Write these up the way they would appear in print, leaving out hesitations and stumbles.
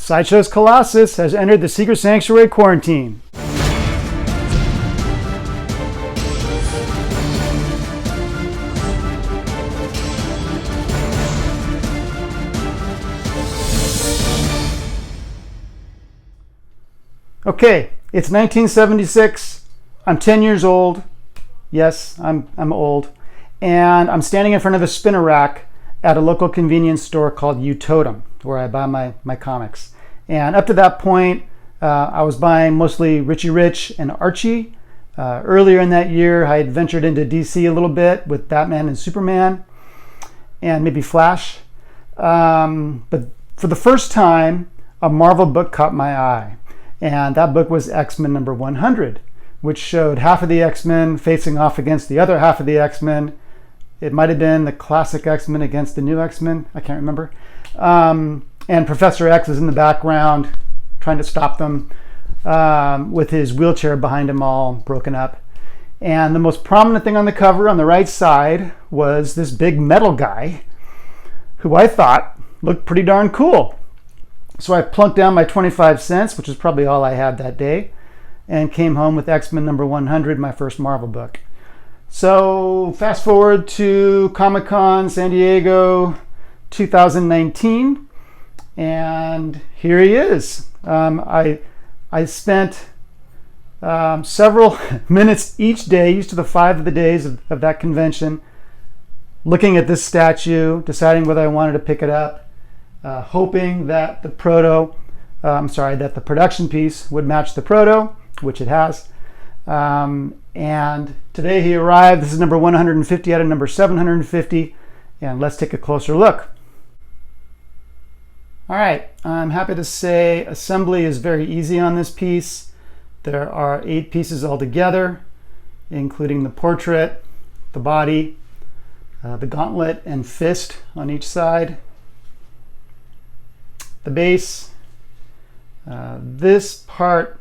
Sideshow's Colossus has entered the Secret Sanctuary quarantine. Okay, it's 1976. I'm 10 years old. Yes, I'm old. And I'm standing in front of a spinner rack at a local convenience store called Totem, where I buy my comics. And up to that point, I was buying mostly Richie Rich and Archie. Earlier in that year, I had ventured into DC a little bit with Batman and Superman, and maybe Flash. But for the first time, a Marvel book caught my eye. And that book was X-Men number 100, which showed half of the X-Men facing off against the other half of the X-Men. It might have been the classic X-Men against the new X-Men. I can't remember. And Professor X is in the background trying to stop them with his wheelchair behind him all broken up. And the most prominent thing on the cover on the right side was this big metal guy who I thought looked pretty darn cool. So I plunked down my 25 cents, which is probably all I had that day, and came home with X-Men number 100, my first Marvel book. So fast forward to Comic-Con San Diego 2019, and here he is. I spent several minutes each day, each of the 5 of the days of that convention, looking at this statue, deciding whether I wanted to pick it up, hoping that the production piece would match the proto, which it has. And today he arrived. This is number 150 out of number 750, and let's take a closer look. All right, I'm happy to say assembly is very easy on this piece. There are 8 pieces altogether, including the portrait, the body, the gauntlet and fist on each side, the base. This part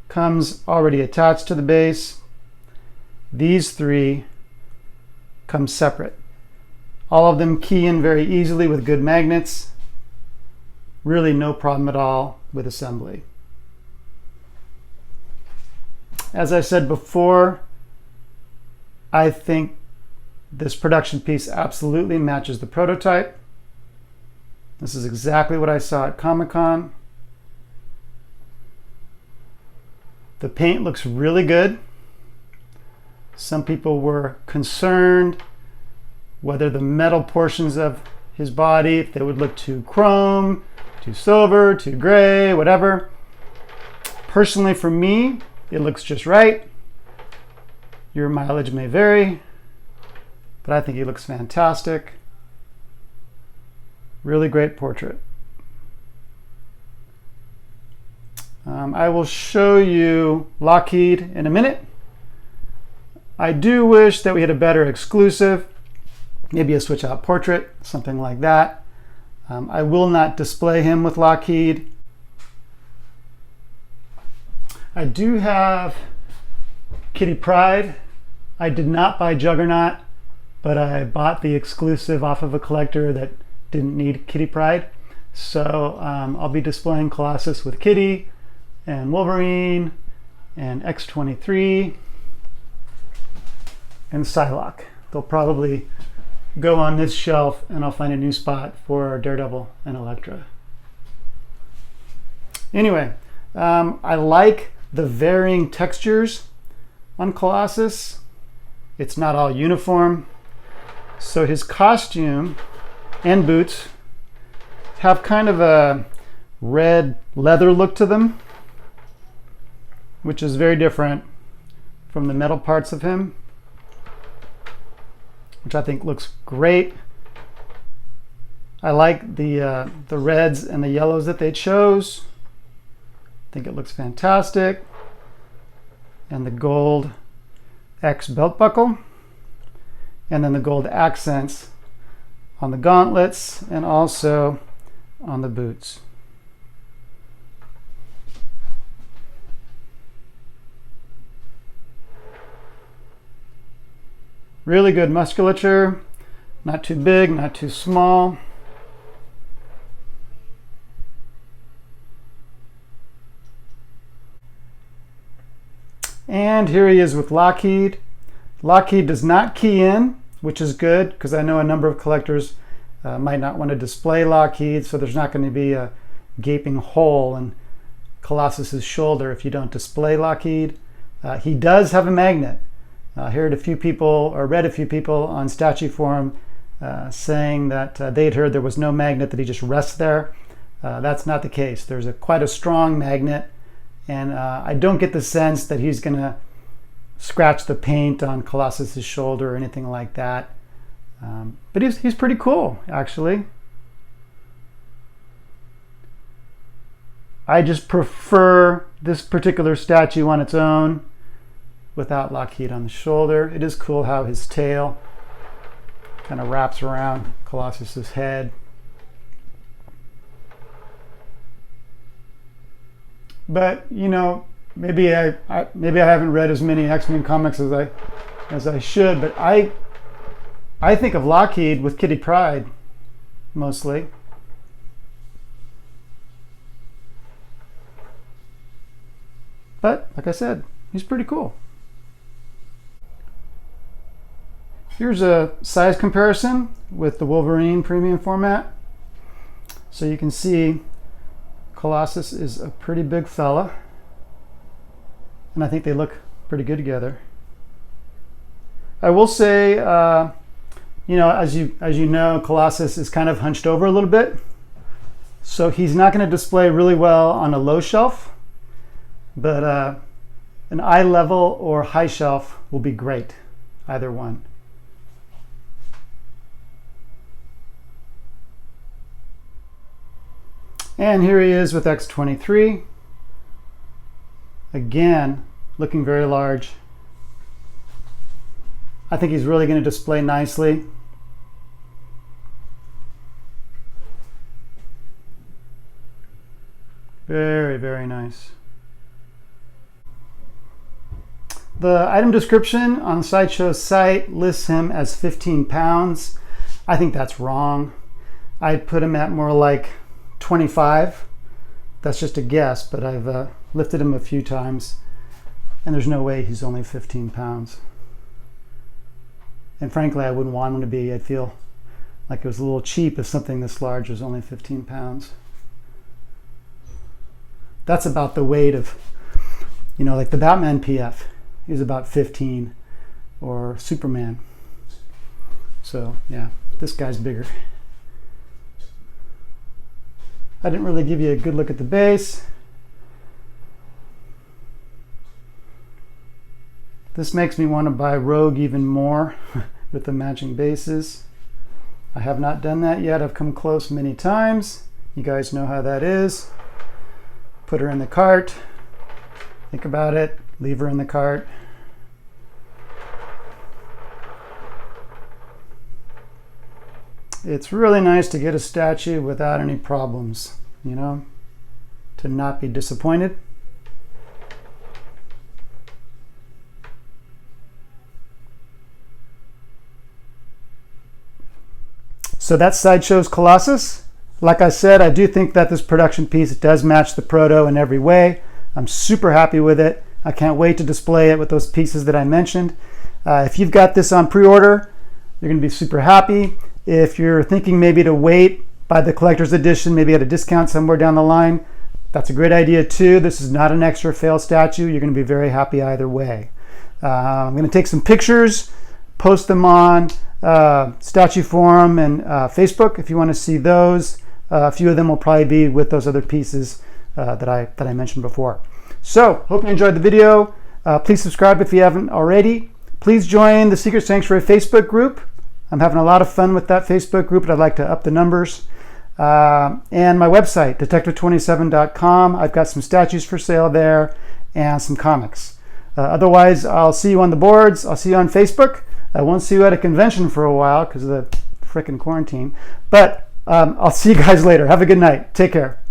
comes already attached to the base. These 3 come separate. All of them key in very easily with good magnets. Really no problem at all with assembly. As I said before, I think this production piece absolutely matches the prototype. This is exactly what I saw at Comic-Con. The paint looks really good. Some people were concerned whether the metal portions of his body, if they would look too chrome, too silver, too gray, whatever. Personally, for me, it looks just right. Your mileage may vary, but I think he looks fantastic. Really great portrait. I will show you Lockheed in a minute. I do wish that we had a better exclusive, maybe a switch out portrait, something like that. I will not display him with Lockheed. I do have Kitty Pryde. I did not buy Juggernaut, but I bought the exclusive off of a collector that didn't need Kitty Pryde. So I'll be displaying Colossus with Kitty and Wolverine and X-23 and Psylocke. They'll probably go on this shelf and I'll find a new spot for Daredevil and Elektra. Anyway, I like the varying textures on Colossus. It's not all uniform. So his costume and boots have kind of a red leather look to them, which is very different from the metal parts of him, which I think looks great. I like the reds and the yellows that they chose. I think it looks fantastic. And the gold X belt buckle, and then the gold accents on the gauntlets and also on the boots. Really good musculature, not too big, not too small. And here he is with Lockheed. Lockheed does not key in, which is good because I know a number of collectors might not want to display Lockheed, so there's not going to be a gaping hole in Colossus's shoulder if you don't display Lockheed. He does have a magnet. I heard a few people, or read a few people on Statue Forum saying that they'd heard there was no magnet, that he just rests there. That's not the case. There's quite a strong magnet, and I don't get the sense that he's going to scratch the paint on Colossus's shoulder or anything like that. But he's pretty cool, actually. I just prefer this particular statue on its own without Lockheed on the shoulder. It is cool how his tail kind of wraps around Colossus's head. But you know, maybe I haven't read as many X-Men comics as I should, but I think of Lockheed with Kitty Pryde mostly. But like I said, he's pretty cool. Here's a size comparison with the Wolverine premium format. So you can see Colossus is a pretty big fella, and I think they look pretty good together. I will say, you know, as you know, Colossus is kind of hunched over a little bit, so he's not going to display really well on a low shelf, but an eye level or high shelf will be great, either one. And here he is with X23. Again, looking very large. I think he's really going to display nicely. Very, very nice. The item description on Sideshow's site lists him as 15 pounds. I think that's wrong. I'd put him at more like 25. That's just a guess, but I've lifted him a few times, and there's no way he's only 15 pounds. And frankly, I wouldn't want him to be. I'd feel like it was a little cheap if something this large was only 15 pounds. That's about the weight of, you know, like the Batman PF. He's about 15, or Superman. So yeah, this guy's bigger. I didn't really give you a good look at the base. This makes me want to buy Rogue even more with the matching bases. I have not done that yet. I've come close many times. You guys know how that is. Put her in the cart, think about it, leave her in the cart. It's really nice to get a statue without any problems, you know, to not be disappointed. So that's Sideshow's Colossus. Like I said, I do think that this production piece does match the proto in every way. I'm super happy with it. I can't wait to display it with those pieces that I mentioned. If you've got this on pre-order, you're going to be super happy. If you're thinking maybe to wait, buy the collector's edition, maybe at a discount somewhere down the line, that's a great idea too. This is not an extra fail statue. You're going to be very happy either way. I'm going to take some pictures, post them on Statue Forum and Facebook if you want to see those. A few of them will probably be with those other pieces that I mentioned before. So, hope you enjoyed the video. Please subscribe if you haven't already. Please join the Secret Sanctuary Facebook group. I'm having a lot of fun with that Facebook group, and I'd like to up the numbers. And my website, detective27.com. I've got some statues for sale there and some comics. Otherwise, I'll see you on the boards. I'll see you on Facebook. I won't see you at a convention for a while because of the frickin' quarantine. But I'll see you guys later. Have a good night. Take care.